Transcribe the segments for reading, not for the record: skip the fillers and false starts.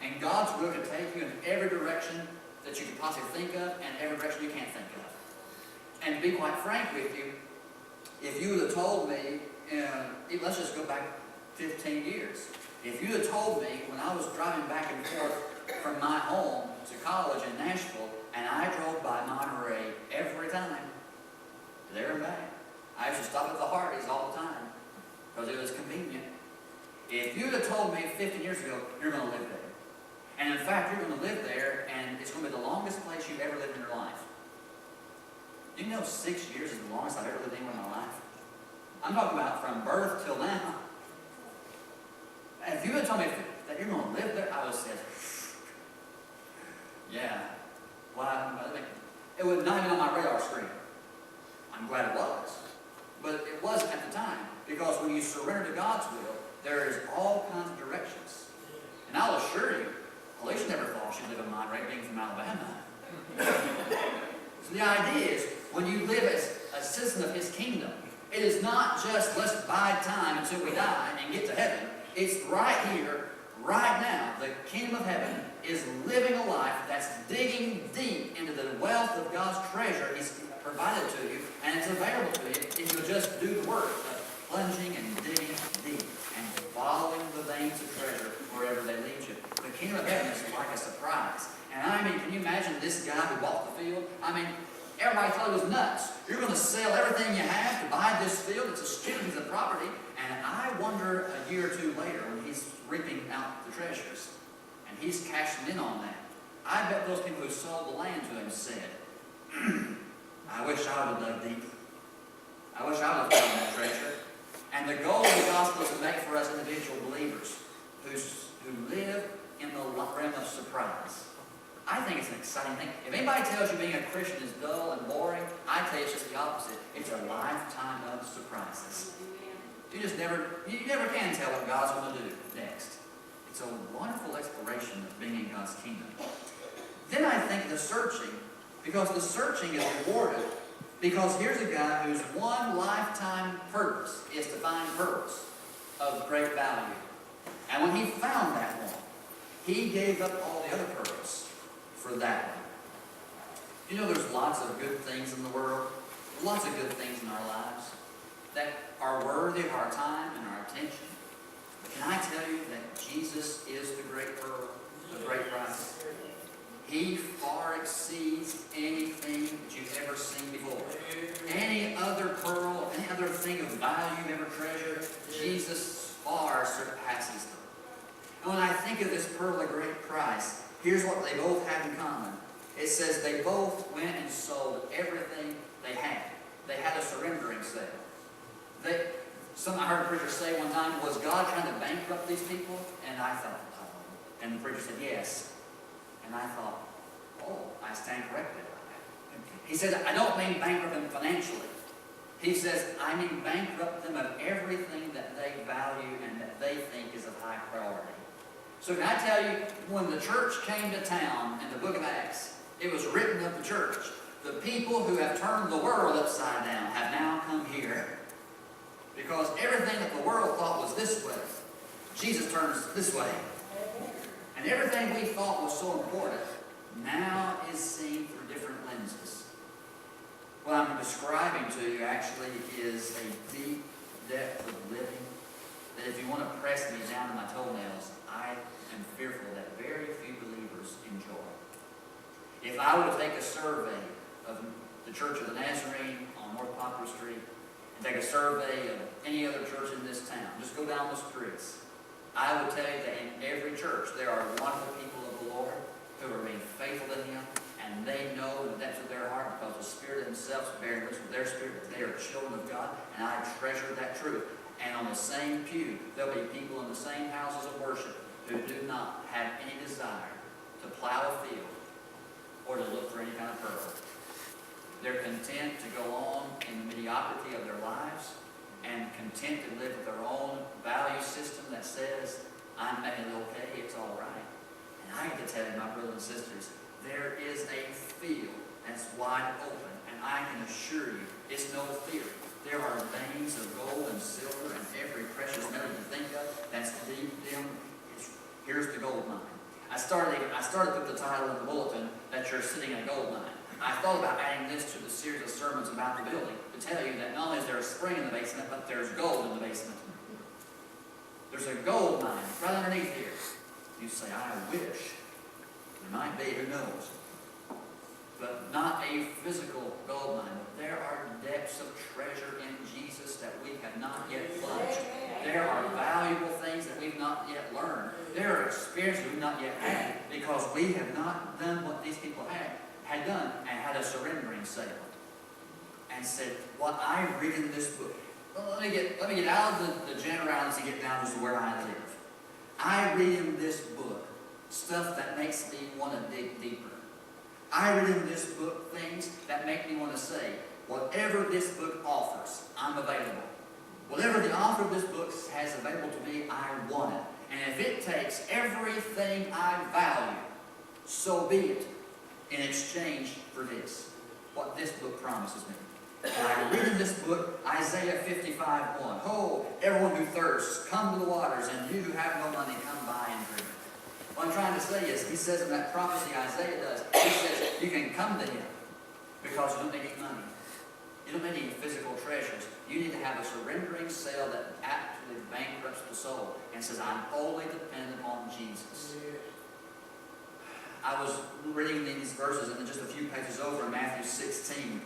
And God's will can take you in every direction that you could possibly think of and every direction you can't think of. And to be quite frank with you, if you would have told me, let's just go back 15 years. If you had told me when I was driving back and forth from my home to college in Nashville, and I drove by Monterey every time, there and back. I used to stop at the Hardee's all the time because it was convenient. If you had told me 15 years ago, you're going to live there. And in fact, you're going to live there, and it's going to be the longest place you've ever lived in your life. You know 6 years is the longest I've ever lived anywhere in my life? I'm talking about from birth till now. And if you had told me that you're going to live there, I would have said, yeah. Why? It would not have been on my radar screen. I'm glad it was. But it wasn't at the time. Because when you surrender to God's will, there is all kinds of directions. And I'll assure you, Alicia never thought she'd live in Monterey, being from Alabama. So the idea is, when you live as a citizen of His kingdom, it is not just let's bide time until we die and get to heaven. It's right here, right now. The kingdom of heaven is living a life that's digging deep into the wealth of God's treasure He's provided to you, and it's available to you if you'll just do the work of plunging and digging deep and following the veins of treasure wherever they lead you. The kingdom of heaven is like a surprise. And I mean, can you imagine this guy who bought the field? I mean, everybody thought he was nuts. You're going to sell everything you have to buy this field. It's a stupid piece of property. And I wonder a year or two later when he's reaping out the treasures and he's cashing in on that. I bet those people who sold the land to him said, I wish I would have dug deeper. I wish I would have found that treasure. And the goal of the gospel is to make for us individual believers who live in the realm of surprise. I think it's an exciting thing. If anybody tells you being a Christian is dull and boring, I tell you it's just the opposite. It's a lifetime of surprises. You never can tell what God's going to do next. It's a wonderful exploration of being in God's kingdom. Then I think the searching, because the searching is rewarded, because here's a guy whose one lifetime purpose is to find pearls of great value. And when he found that one, he gave up all the other pearls for that one. You know, there's lots of good things in the world, lots of good things in our lives that are worthy of our time and our attention. But can I tell you that Jesus is the great pearl, the great price? He far exceeds anything that you've ever seen before. Any other pearl, any other thing of value you've ever treasured, Jesus far surpasses them. And when I think of this pearl of great price, here's what they both have in common. It says they both went and sold everything they had. They had a surrendering sale. I heard a preacher say one time, was God trying to bankrupt these people? And I thought, oh. And the preacher said, yes. And I thought, oh, I stand corrected. He said, I don't mean bankrupt them financially. He says, I mean bankrupt them of everything that they value and that they think is of high priority. So can I tell you, when the church came to town in the book of Acts, it was written of the church, the people who have turned the world upside down have now come here. Because everything that the world thought was this way, Jesus turns this way. And everything we thought was so important now is seen through different lenses. What I'm describing to you actually is a deep depth of living that if you want to press me down to my toenails, I am fearful that very few believers enjoy. If I were to take a survey of the Church of the Nazarene on North Poplar Street and take a survey of any other church in this town, just go down the streets, I would tell you that in every church there are wonderful people of the Lord who are being faithful to Him, and they know in the depths of their heart, because the Spirit themselves bearing witness with their spirit, that they are children of God, and I treasure that truth. And on the same pew, there'll be people in the same houses of worship who do not have any desire to plow a field or to look for any kind of pearl. They're content to go on in the mediocrity of their lives and content to live with their own value system that says, I'm making it okay, it's all right. And I have to tell you, my brothers and sisters, there is a field that's wide open, and I can assure you, it's no theory. There are veins of gold and silver and every precious metal you think of that's deep down. Here's the gold mine. I started with the title in the bulletin that you're sitting in a gold mine. I thought about adding this to the series of sermons about the building to tell you that not only is there a spring in the basement, but there's gold in the basement. There's a gold mine right underneath here. You say, I wish. There might be, who knows. But not a physical gold mine. But there are depths of treasure in Jesus that we have not yet plunged. There are valuable things that we've not yet learned. There are experiences we've not yet had because we have not done what these people had done and had a surrendering sale. And said, what I read in this book. Well, let me get out of the generalities and get down to where I live. I read in this book stuff that makes me want to dig deeper. I read in this book things that make me want to say, whatever this book offers, I'm available. Whatever the author of this book has available to me, I want it. And if it takes everything I value, so be it, in exchange for this, what this book promises me. And I read in this book, Isaiah 55:1. Oh, everyone who thirsts, come to the waters, and you who have no money, come buy and drink. What I'm trying to say is, he says in that prophecy Isaiah does, he says, you can come to him because you don't need any money. You don't need any physical treasures. You need to have a surrendering sale that actually bankrupts the soul and says, I'm wholly dependent on Jesus. I was reading these verses and just a few pages over in Matthew 16.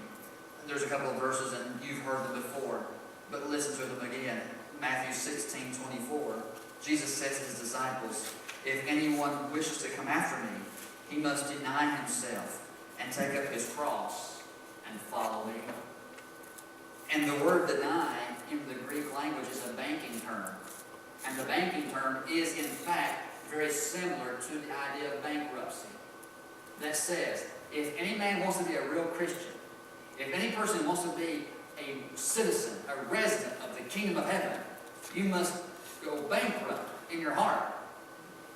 There's a couple of verses and you've heard them before, but listen to them again. Matthew 16:24. Jesus says to his disciples, if anyone wishes to come after me, he must deny himself and take up his cross and follow me. And the word deny in the Greek language is a banking term. And the banking term is in fact very similar to the idea of bankruptcy. That says, if any man wants to be a real Christian, if any person wants to be a citizen, a resident of the kingdom of heaven, you must go bankrupt in your heart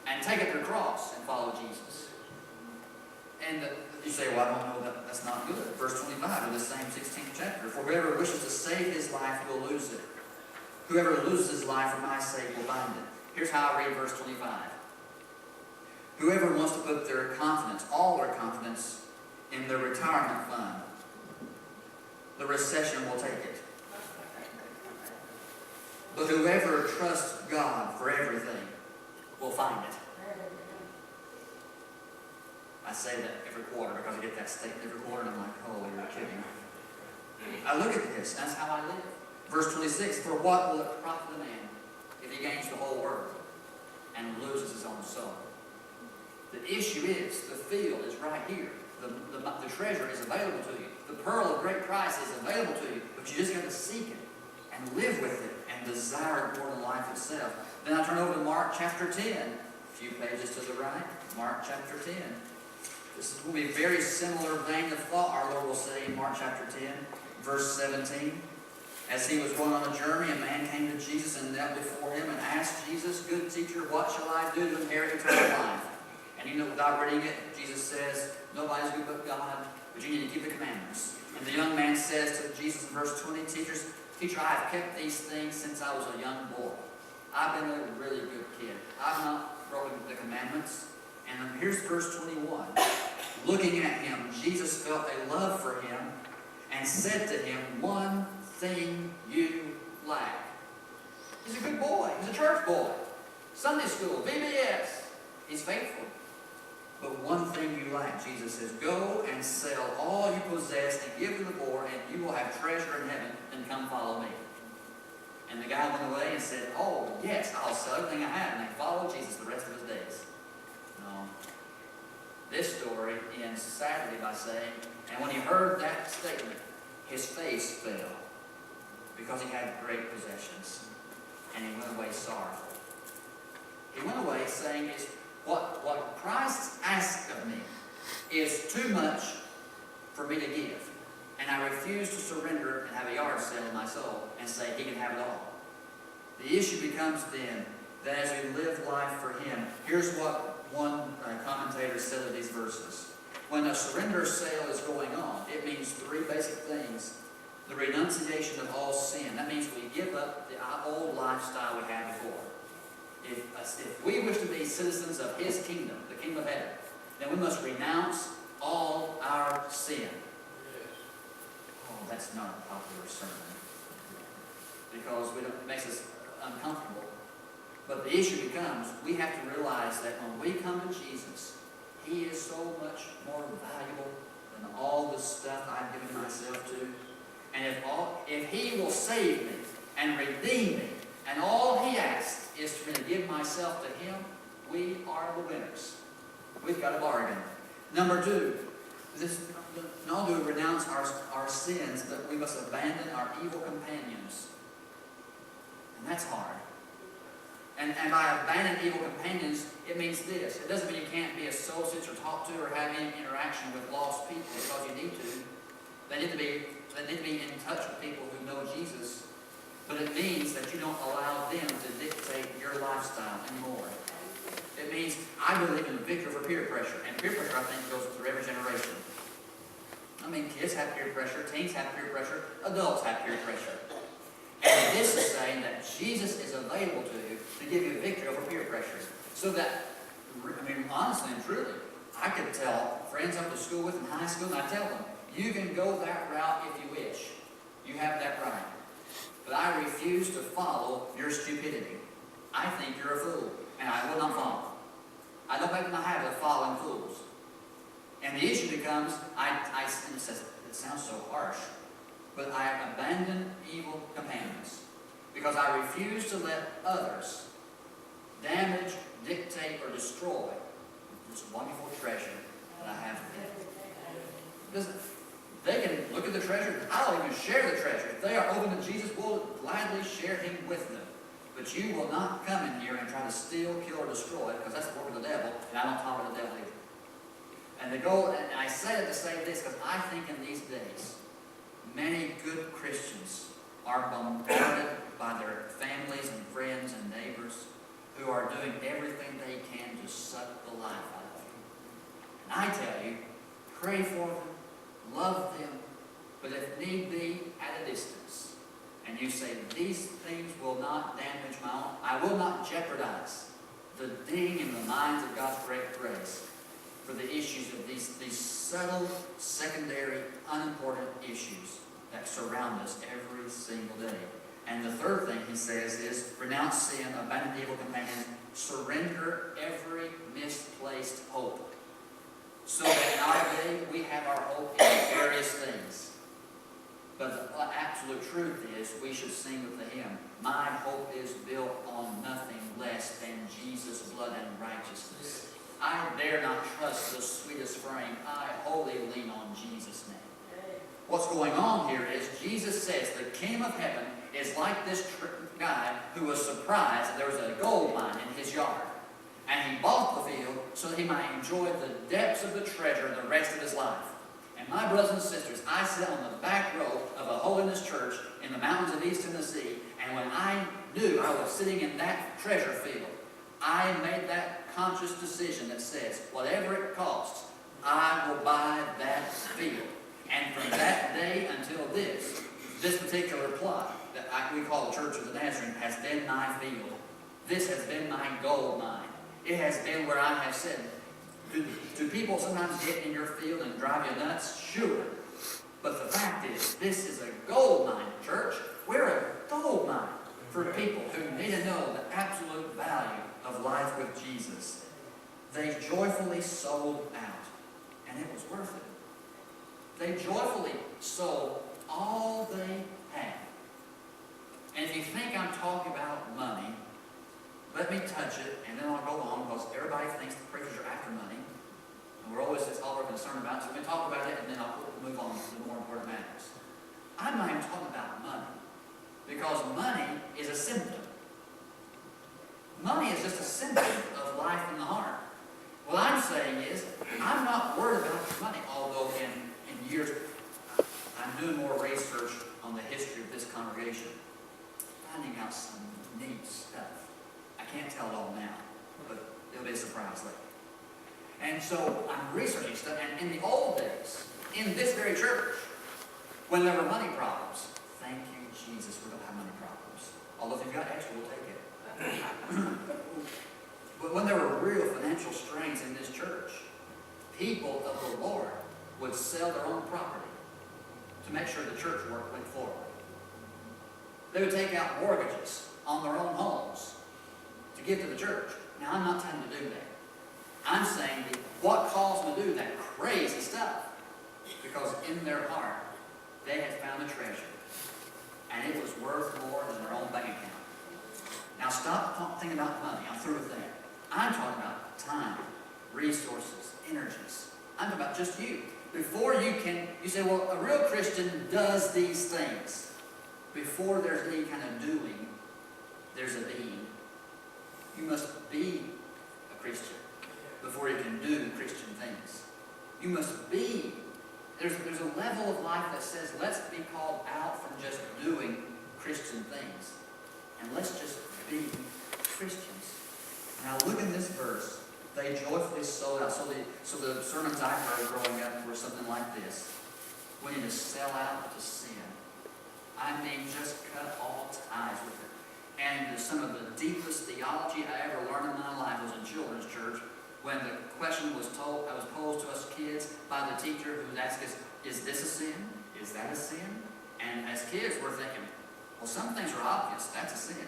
and take up your cross and follow Jesus. And you say, well, I don't know that's not good. Verse 25 of the same 16th chapter. For whoever wishes to save his life will lose it. Whoever loses his life for my sake will find it. Here's how I read verse 25. Whoever wants to put their confidence, all their confidence, in their retirement fund, the recession will take it. But whoever trusts God for everything will find it. I say that every quarter because I get that statement every quarter and I'm like, oh, you're kidding. I look at this, that's how I live. Verse 26, for what will it profit a man if he gains the whole world and loses his own soul? The issue is, the field is right here. The treasure is available to you. The pearl of great price is available to you, but you just got to seek it and live with it and desire it more than life itself. Then I turn over to Mark chapter 10, a few pages to the right. Mark chapter 10. This will be a very similar vein of thought, our Lord will say in Mark chapter 10, verse 17. As he was going on a journey, a man came to Jesus and knelt before him and asked Jesus, good teacher, what shall I do to inherit eternal life? And you know, without reading it, Jesus says, nobody's good but God, but you need to keep the commandments. And the young man says to Jesus in verse 20, Teacher, I have kept these things since I was a young boy. I've been a really good kid. I've not broken the commandments. And here's verse 21. Looking at him, Jesus felt a love for him and said to him, one thing you lack. He's a good boy. He's a church boy. Sunday school, VBS. He's faithful. But one thing you lack, Jesus says, go and sell all you possess and give to the poor, and you will have treasure in heaven, and come follow me. And the guy went away and said, oh, yes, I'll sell everything I have, and follow Jesus the rest of his days. No. This story ends sadly by saying, and when he heard that statement, his face fell, because he had great possessions, and he went away sorrowful. He went away saying, what Christ asked of me is too much for me to give. And I refuse to surrender and have a yard sale in my soul and say he can have it all. The issue becomes then that as we live life for him, here's what one commentator said of these verses. When a surrender sale is going on, it means three basic things. The renunciation of all sin. That means we give up the old lifestyle we had before. If if we wish to be citizens of His kingdom, the kingdom of heaven, then we must renounce all our sin. Oh, that's not a popular sermon because it makes us uncomfortable. But the issue becomes, we have to realize that when we come to Jesus, He is so much more valuable than all the stuff I've given myself to. And if He will save me and redeem me, and all He asks is for me to give myself to Him, we are the winners. We've got a bargain. Number 2, not only do we renounce our sins, but we must abandon our evil companions. And that's hard. And by abandon evil companions, it means this. It doesn't mean you can't be associates or talk to or have any interaction with lost people, because you need to. They need to be in touch with people who know Jesus. But it means that you don't allow them to dictate your lifestyle anymore. It means I believe in the victory over peer pressure. And peer pressure, I think, goes through every generation. I mean, kids have peer pressure, teens have peer pressure, adults have peer pressure. And this is saying that Jesus is available to you to give you victory over peer pressure. So that, I mean, honestly and truly, I could tell friends I went to school with in high school, and I tell them, you can go that route if you wish. You have that right. But I refuse to follow your stupidity. I think you're a fool, and I will not follow. I don't make my habit of following fools. And the issue becomes, it sounds so harsh, but I abandon evil companions because I refuse to let others damage, dictate, or destroy this wonderful treasure that I have within. Because they can look at the treasure. I'll even share the treasure. If they are open to Jesus, we'll gladly share Him with them. But you will not come in here and try to steal, kill, or destroy, because that's the work of the devil, and I don't tolerate the devil either. And I say it to say this, because I think in these days, many good Christians are bombarded by their families and friends and neighbors who are doing everything they can to suck the life out of them. And I tell you, pray for them, love them, but if need be, at a distance. And you say, these things will not damage my own. I will not jeopardize the ding in the minds of God's great grace for the issues of these subtle, secondary, unimportant issues that surround us every single day. And the third thing he says is, renounce sin, abandon evil companions, surrender every misplaced hope. So that in our day, we have our hope in various things. But the absolute truth is, we should sing with the hymn, my hope is built on nothing less than Jesus' blood and righteousness. I dare not trust the sweetest frame. I wholly lean on Jesus' name. What's going on here is, Jesus says the kingdom of heaven is like this guy who was surprised that there was a gold mine in his yard. And he bought the field so that he might enjoy the depths of the treasure the rest of his life. And my brothers and sisters, I sit on the back row of a holiness church in the mountains of East Tennessee, and when I knew I was sitting in that treasure field, I made that conscious decision that says, whatever it costs, I will buy that field. And from that day until this particular plot that we call the Church of the Nazarene has been my field. This has been my gold mine. It has been where I have said, do people sometimes get in your field and drive you nuts? Sure. But the fact is, this is a gold mine, church. We're a gold mine for people who need to know the absolute value of life with Jesus. They joyfully sold out, and it was worth it. They joyfully sold all they had. And if you think I'm talking about money, let me touch it, and then I'll go on, because everybody thinks the preachers are after money. And that's all we're concerned about. So let me talk about it, and then I'll move on to the more important matters. I'm not even talking about money, because money is a symptom. Money is just a symptom of life in the heart. What I'm saying is, I'm not worried about money, although in years, I'm doing more research on the history of this congregation, finding out some neat stuff. I can't tell it all now, but it'll be a surprise later. And so I'm researching stuff, and in the old days, in this very church, when there were money problems, thank you, Jesus, we don't have money problems. Although if you've got extra, we'll take it. But when there were real financial strains in this church, people of the Lord would sell their own property to make sure the church work went forward. They would take out mortgages on their own homes to give to the church. Now, I'm not telling you to do that. I'm saying that what caused them to do that crazy stuff? Because in their heart, they had found a treasure. And it was worth more than their own bank account. Now, stop thinking about money. I'm through with that. I'm talking about time, resources, energies. I'm talking about just you. Before you say, well, a real Christian does these things. Before there's any kind of doing, there's a being. You must be a Christian before you can do Christian things. You must be. There's a level of life that says, let's be called out from just doing Christian things. And let's just be Christians. Now look in this verse. They joyfully sold out. So the sermons I heard growing up were something like this. We need to sell out to sin. I mean, just cut all ties with it. And some of the deepest theology I ever learned in my life was in children's church, when the question was posed to us kids by the teacher who would ask us, is this a sin? Is that a sin? And as kids, we're thinking, well, some things are obvious. That's a sin.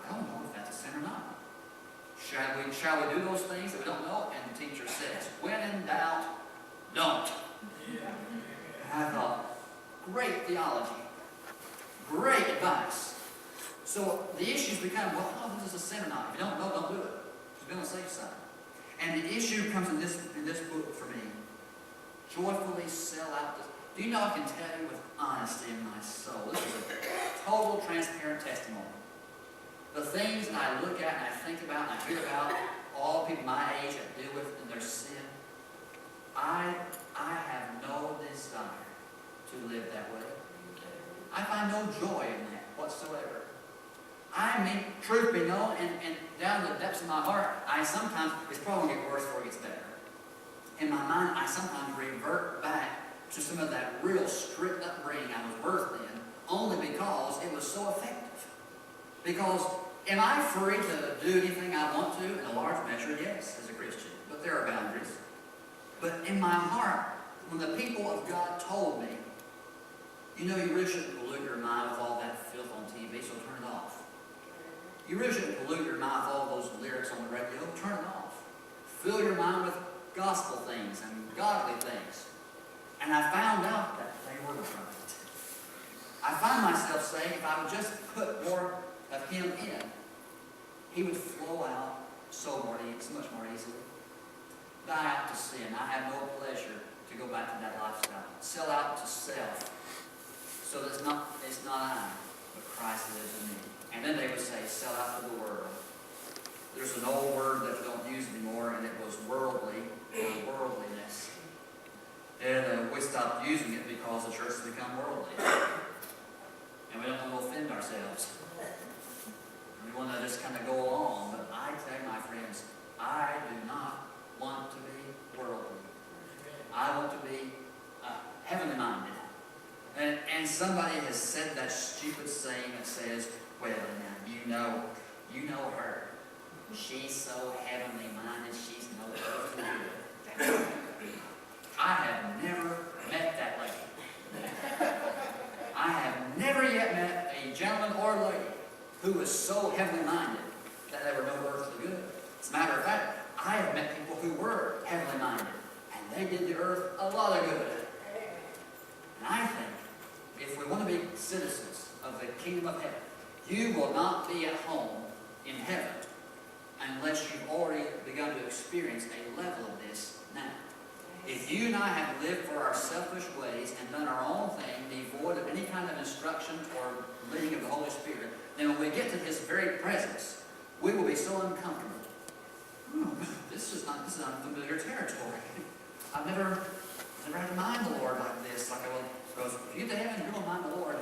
I don't know if that's a sin or not. Shall we do those things that we don't know? And the teacher says, when in doubt, don't. And I thought, great theology. Great advice. So the issues become, well, oh, this is a sin or not. If you don't know, don't do it. Just be on the safe side. And the issue comes in this book for me. Joyfully sell out. Do you know I can tell you with honesty in my soul, this is a total transparent testimony. The things that I look at and I think about and I hear about all people my age have to deal with in their sin, I have no desire to live that way. I find no joy in that whatsoever. I mean, truth be known, and down in the depths of my heart, it's probably going to get worse before it gets better. In my mind, I sometimes revert back to some of that real strict upbringing I was birthed in, only because it was so effective. Because, am I free to do anything I want to? In a large measure, yes, as a Christian. But there are boundaries. But in my heart, when the people of God told me, you know, you really shouldn't pollute your mind with all that filth on TV, so turn it off. You really shouldn't pollute your mind with all those lyrics on the radio, turn it off. Fill your mind with gospel things and godly things. And I found out that they were right. I find myself saying, if I would just put more of Him in, He would flow out so much more easily. Die out to sin. I have no pleasure to go back to that lifestyle. Sell out to self. So that it's not I, but Christ lives in me. And then they would say, sell out to the world. There's an old word that we don't use anymore, and it was worldly, or worldliness. And we stopped using it because the church has become worldly. And we don't want to offend ourselves. We want to just kind of go along. But I tell you, my friends, I do not want to be worldly. I want to be heavenly minded. And somebody has said that stupid saying that says, well, now, you know her. She's so heavenly minded, she's no earthly good. I have never met that lady. I have never yet met a gentleman or a lady who was so heavenly minded that they were no earthly good. As a matter of fact, I have met people who were heavenly minded, and they did the earth a lot of good. And I think, if we want to be citizens of the kingdom of heaven, you will not be at home in heaven unless you've already begun to experience a level of this now. If you and I have lived for our selfish ways and done our own thing, devoid of any kind of instruction or leading of the Holy Spirit, then when we get to His very presence, we will be so uncomfortable. This is unfamiliar territory. I've never had to mind the Lord like this. Like I will, because if you get to heaven, you're going to mind the Lord.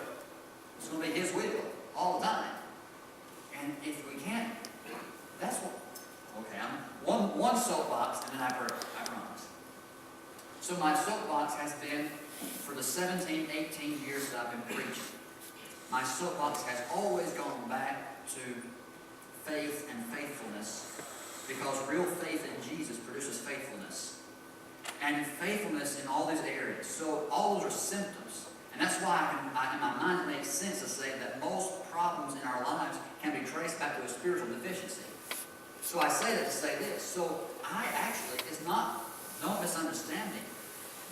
It's going to be His will all the time. And if we can't, that's what. Okay, I'm one soapbox, and then I promise. So my soapbox has been, for the 17, 18 years that I've been preaching, my soapbox has always gone back to faith and faithfulness, because real faith in Jesus produces faithfulness. And faithfulness in all these areas. So all those are symptoms. And that's why in my mind it makes sense to say that most problems in our lives can be traced back to a spiritual deficiency. So I say that to say this. So I actually, it's not, no misunderstanding.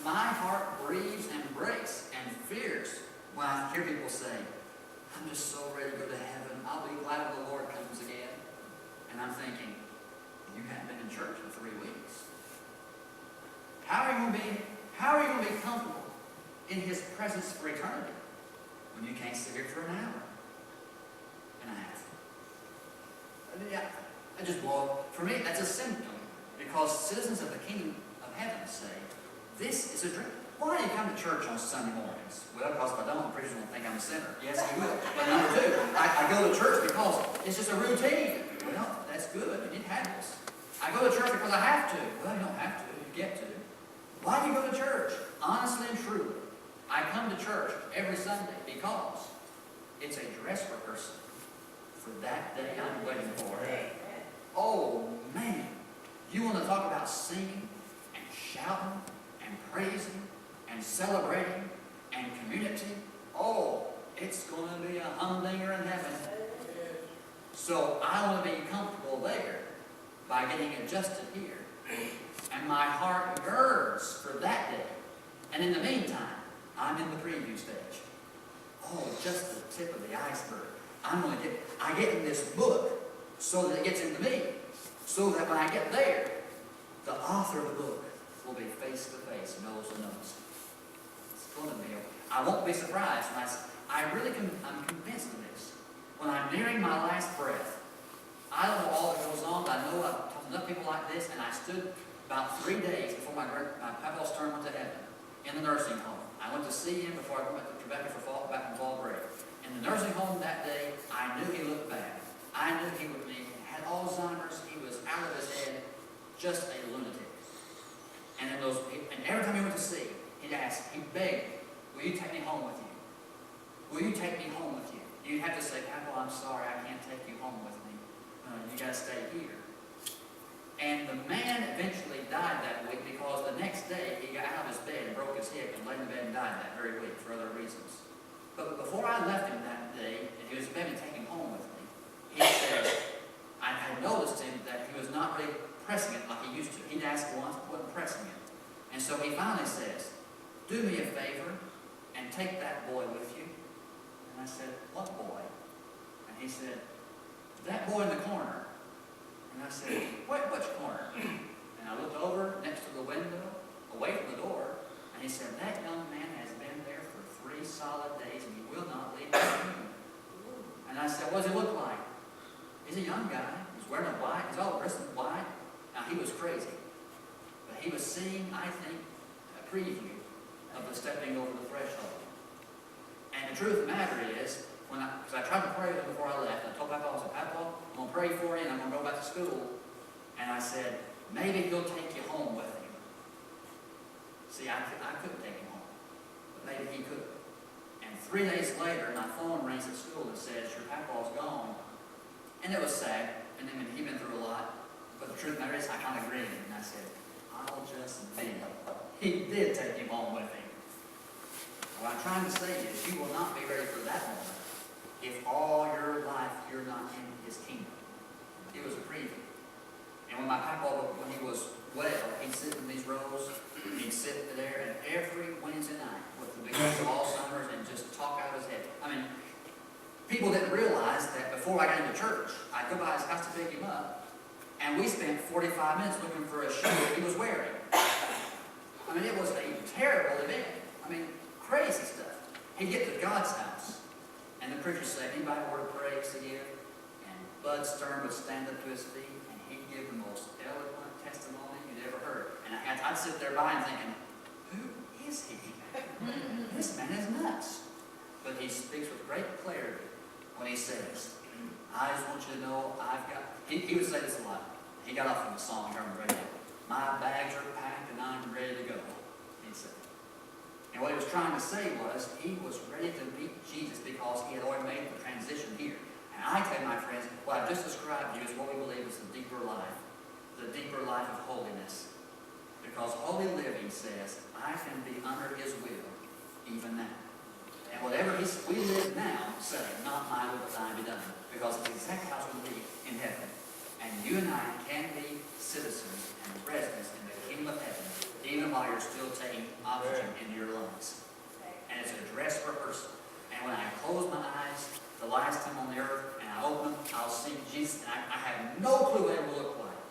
My heart grieves and breaks and fears when I hear people say, I'm just so ready to go to heaven. I'll be glad when the Lord comes again. And I'm thinking, you haven't been in church for 3 weeks. How are you going to be comfortable in His presence for eternity when you can't sit here for an hour and a half? For me, that's a symptom, because citizens of the kingdom of heaven say, this is a dream. Why do you come to church on Sunday mornings? Well, because if I don't, the preachers won't think I'm a sinner. Yes, he will. But number two, I go to church because it's just a routine. Well, that's good. You need habits. I go to church because I have to. Well, you don't have to. You get to. Why do you go to church? Honestly and truly, I come to church every Sunday because it's a dress rehearsal for that day I'm waiting for. Oh, man. You want to talk about singing and shouting and praising and celebrating and community? Oh, it's going to be a humdinger in heaven. So I want to be comfortable there by getting adjusted here. And my heart yearns for that day. And in the meantime, I'm in the preview stage. Oh, just the tip of the iceberg. I get in this book so that it gets into me. So that when I get there, the author of the book will be face to face, nose to nose. It's going to be okay. I won't be surprised when I'm convinced of this. When I'm nearing my last breath, I don't know all that goes on, but I know I've talked to enough people like this, and I stood about 3 days before my papa's turn went to heaven in the nursing home. I went to see him before I went to Rebecca back from fall break. In the nursing home that day, I knew he looked bad. I knew he had Alzheimer's. He was out of his head, just a lunatic. And every time he went to see, he'd begged, will you take me home with you? Will you take me home with you? You'd have to say, Papa, I'm sorry, I can't take you home with me. You got to stay here. And the man eventually died that week because the next day he got out of his bed and broke his hip and laid in the bed and died that very week for other reasons. But before I left him that day, and he was begging to take him home with me, he said, I had noticed him that he was not really pressing it like he used to. He'd ask once, but wasn't pressing it. And so he finally says, do me a favor and take that boy with you. And I said, what boy? And he said, that boy in the corner. And I said, which corner? And I looked over next to the window, away from the door, and he said, that young man has been there for 3 solid days and he will not leave the room. And I said, what does he look like? He's a young guy. He's wearing a white. He's all dressed in white. Now, he was crazy. But he was seeing, I think, a preview of the stepping over the threshold. And the truth of the matter is, because I tried to pray with him before I left, I told Papa, I said, Papa, I'm going to pray for you and I'm going to go back to school. And I said, maybe he'll take you home with him. See, I couldn't take him home. But maybe he could. And 3 days later, my phone rings at school and says, your Papa's gone. And it was sad. And then he'd been through a lot. But the truth of the matter is, I kind of grinned. And I said, I'll just be. He did take him home with him. What I'm trying to say is, you will not be ready for that moment if all your life you're not in His kingdom. It was a preview. And when my Papa, when he was well, he'd sit in these rows, he'd sit there, and every Wednesday night with the beginnings of Alzheimer's and just talk out of his head. I mean, people didn't realize that before I got into church, I'd go by his house to pick him up, and we spent 45 minutes looking for a shoe that he was wearing. I mean, it was a terrible event. I mean, crazy stuff. He'd get to God's house, and the preacher said, anybody a word of praise to give? And Bud Stern would stand up to his feet, and he'd give the most eloquent testimony you'd ever heard. And I'd sit there by him thinking, who is he? This man is nuts. But he speaks with great clarity when he says, I just want you to know he would say this a lot. He got off from the song here on the radio. My bags are packed and I'm ready to go, he said. And what he was trying to say was, he was ready to meet Jesus because he had already made the transition here. And I tell you, my friends, what I've just described to you is what we believe is the deeper life. the deeper life of holiness. Because holy living says, I can be under His will even now. And whatever we live now, saying, not my will, but thine be done. Because it's exactly how it's going to be in heaven. And you and I can be citizens and residents in the kingdom of heaven, even while you're still taking oxygen into your lungs. And it's a dress rehearsal. And when I close my eyes, the last time on the earth, and I open them, I'll see Jesus, and I have no clue what it will look like.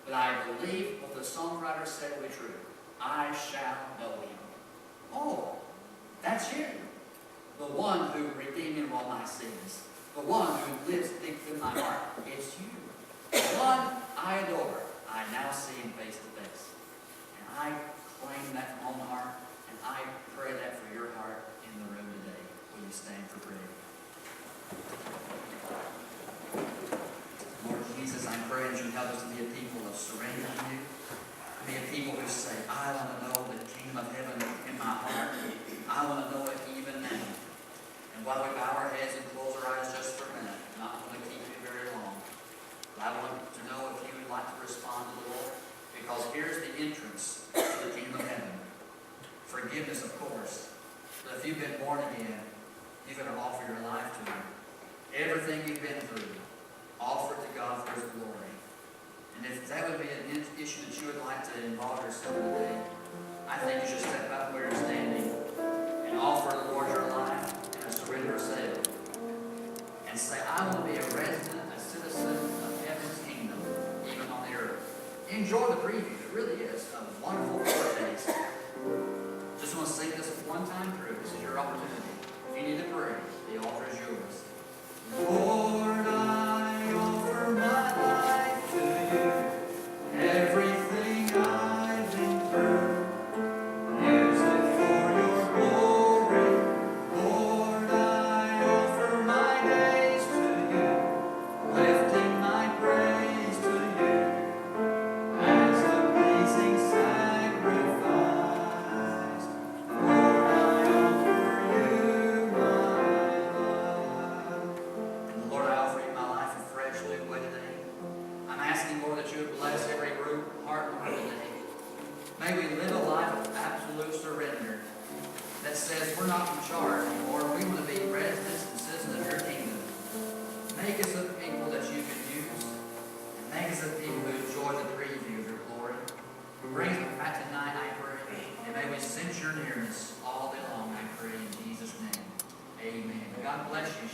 But I believe what the songwriter said will be true. I shall know Him. Oh, that's you. The one who redeemed me from all my sins. The one who lives deep in my heart. It's you. The one I adore. I now see Him face to face. And I claim that from my heart, and I pray that for your heart in the room today. Will you stand for prayer? Lord Jesus, I pray that you help us to be a people of surrender to you. Be a people who say, I want to know the kingdom of heaven in my heart. I want to know it even now. And while we bow our heads and close our eyes just for a minute, I'm not going to keep you very long. But I want to know if you would like to respond to the Lord. Because here's the entrance to the kingdom of heaven. Forgiveness, of course. But if you've been born again, you're going to offer your life to Him. Everything you've been through, offer it to God for His glory. And if that would be an issue that you would like to involve yourself in today, I think you should step out where you're standing and offer the Lord your life and a surrender of self. And say, I want to be a resident, a citizen of heaven's kingdom, even on the earth. Enjoy the preview. It really is a wonderful foretaste. Just want to sing this one time through. This is your opportunity. If you need to pray, the altar is yours. Lord, I offer my life to you. Everything I've been through. Use it for your glory. Lord, I offer my days to you. Lifting my praise to you. As a pleasing sacrifice. Lord, I offer you my life. And Lord, I offer you my life afresh, new way today. I'm asking, Lord, that you would bless every group, heart, and mind today. May we live a life of absolute surrender that says we're not in charge, Lord. We want to be residents and citizens of your kingdom. Make us a people that you can use. And make us a people who enjoy the preview of your glory. Bring us back tonight, I pray. And may we sense your nearness all day long, I pray, in Jesus' name. Amen. God bless you.